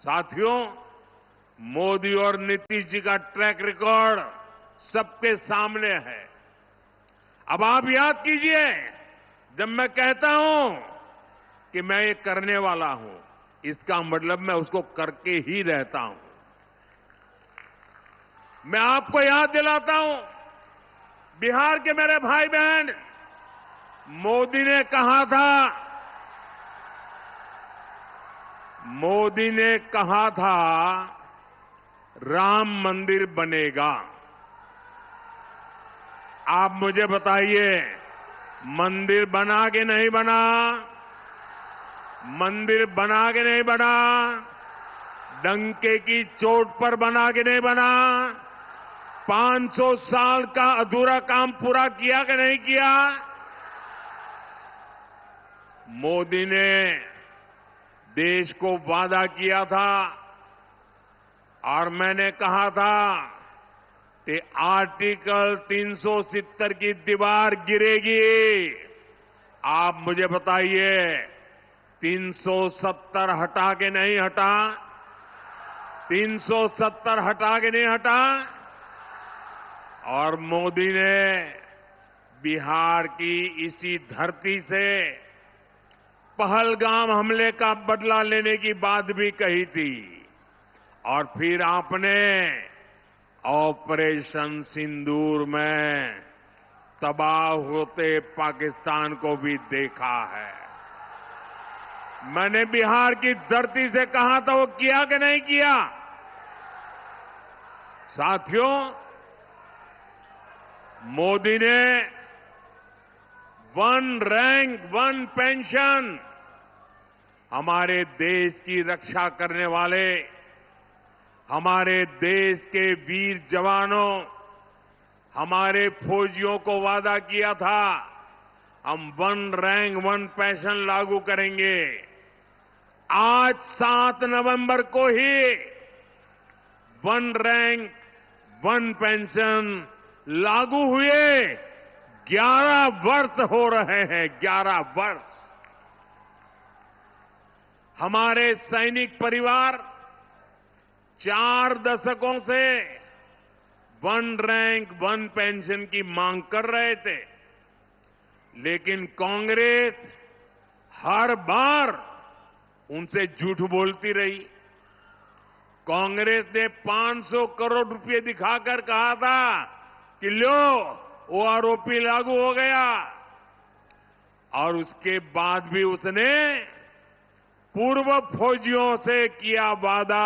साथियों, मोदी और नीतीश जी का ट्रैक रिकॉर्ड सबके सामने है। अब आप याद कीजिए, जब मैं कहता हूं कि मैं ये करने वाला हूं, इसका मतलब मैं उसको करके ही रहता हूं। मैं आपको याद दिलाता हूं, बिहार के मेरे भाई बहन, मोदी ने कहा था राम मंदिर बनेगा। आप मुझे बताइए, मंदिर बना के नहीं बना? मंदिर बना के नहीं बना? डंके की चोट पर बना के नहीं बना? 500 साल का अधूरा काम पूरा किया कि नहीं किया? मोदी ने देश को वादा किया था और मैंने कहा था कि आर्टिकल 370 की दीवार गिरेगी। आप मुझे बताइए, 370 हटा के नहीं हटा? 370 हटा के नहीं हटा? और मोदी ने बिहार की इसी धरती से पहलगाम हमले का बदला लेने की बात भी कही थी। और फिर आपने ऑपरेशन सिंदूर में तबाह होते पाकिस्तान को भी देखा है। मैंने बिहार की धरती से कहा था, वो किया कि नहीं किया? साथियों, मोदी ने वन रैंक वन पेंशन, हमारे देश की रक्षा करने वाले, हमारे देश के वीर जवानों, हमारे फौजियों को वादा किया था, हम वन रैंक वन पेंशन लागू करेंगे। आज 7 नवंबर को ही वन रैंक वन पेंशन लागू हुए 11 वर्ष हो रहे हैं। 11 वर्ष। हमारे सैनिक परिवार 4 दशकों से वन रैंक वन पेंशन की मांग कर रहे थे, लेकिन कांग्रेस हर बार उनसे झूठ बोलती रही। कांग्रेस ने 500 करोड़ रुपए दिखाकर कहा था कि लो, ओआरओपी लागू हो गया, और उसके बाद भी उसने पूर्व फौजियों से किया वादा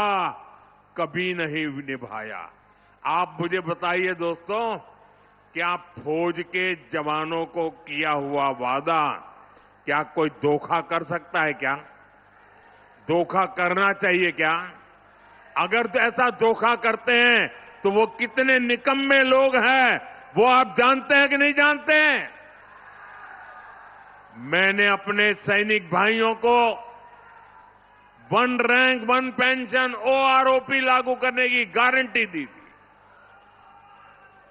कभी नहीं निभाया। आप मुझे बताइए दोस्तों, क्या फौज के जवानों को किया हुआ वादा क्या कोई धोखा कर सकता है? क्या धोखा करना चाहिए क्या? अगर तो ऐसा धोखा करते हैं तो वो कितने निकम्मे लोग हैं, वो आप जानते हैं कि नहीं जानते हैं? मैंने अपने सैनिक भाइयों को one rank one pension OROP लागू करने की गारंटी दी थी।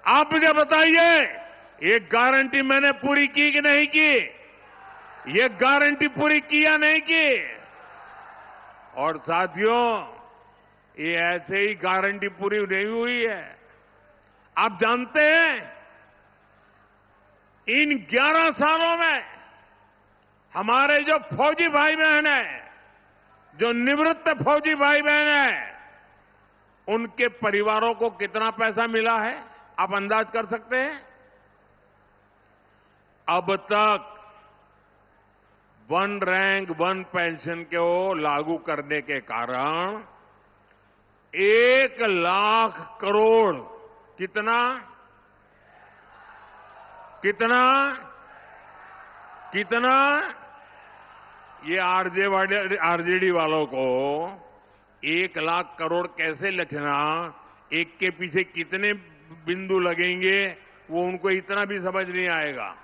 आप मुझे बताइए, ये गारंटी मैंने पूरी की कि नहीं की? ये गारंटी पूरी की या नहीं की? और साथियों, ये ऐसे ही गारंटी पूरी नहीं हुई है। आप जानते हैं, इन 11 सालों में हमारे जो फौजी भाई बहन हैं, जो निवृत्त फौजी भाई बहन हैं, उनके परिवारों को कितना पैसा मिला है? आप अंदाज कर सकते हैं? अब तक वन रैंक वन पेंशन को लागू करने के कारण 1 लाख करोड़, कितना कितना कितना ये आरजेडी वालों को 1 लाख करोड़ कैसे लिखना, एक के पीछे कितने बिंदु लगेंगे, वो उनको इतना भी समझ नहीं आएगा।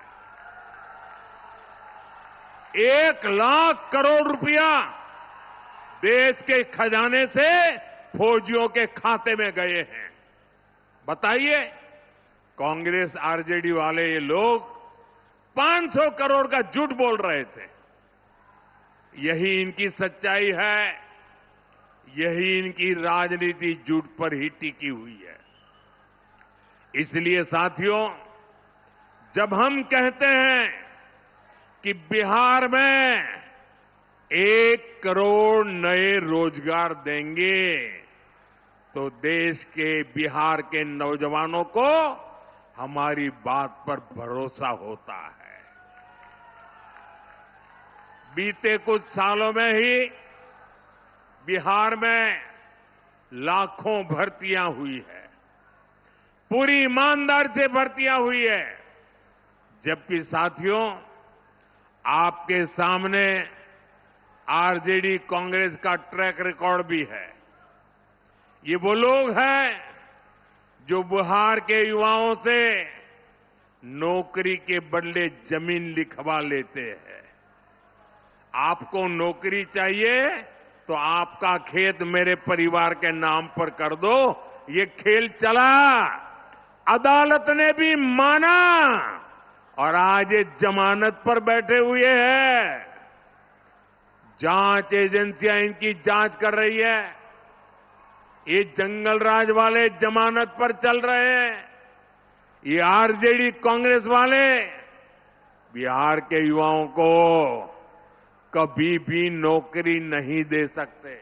1 लाख करोड़ रुपया देश के खजाने से फौजियों के खाते में गए हैं। बताइए, कांग्रेस आरजेडी वाले ये लोग 500 करोड़ का झूठ बोल रहे थे। यही इनकी सच्चाई है, यही इनकी राजनीति झूठ पर ही टिकी हुई है। इसलिए साथियों, जब हम कहते हैं कि बिहार में 1 करोड़ नए रोजगार देंगे, तो देश के बिहार के नौजवानों को हमारी बात पर भरोसा होता है। बीते कुछ सालों में ही बिहार में लाखों भर्तियां हुई है, पूरी ईमानदारी से भर्तियां हुई है। जबकि साथियों, आपके सामने आरजेडी कांग्रेस का ट्रैक रिकॉर्ड भी है। ये वो लोग हैं जो बिहार के युवाओं से नौकरी के बदले जमीन लिखवा लेते हैं। आपको नौकरी चाहिए तो आपका खेत मेरे परिवार के नाम पर कर दो। ये खेल चला, अदालत ने भी माना और आज ये जमानत पर बैठे हुए हैं। जांच एजेंसियां इनकी जांच कर रही है। ये जंगल राज वाले जमानत पर चल रहे हैं। ये आरजेडी कांग्रेस वाले बिहार के युवाओं को कभी भी नौकरी नहीं दे सकते।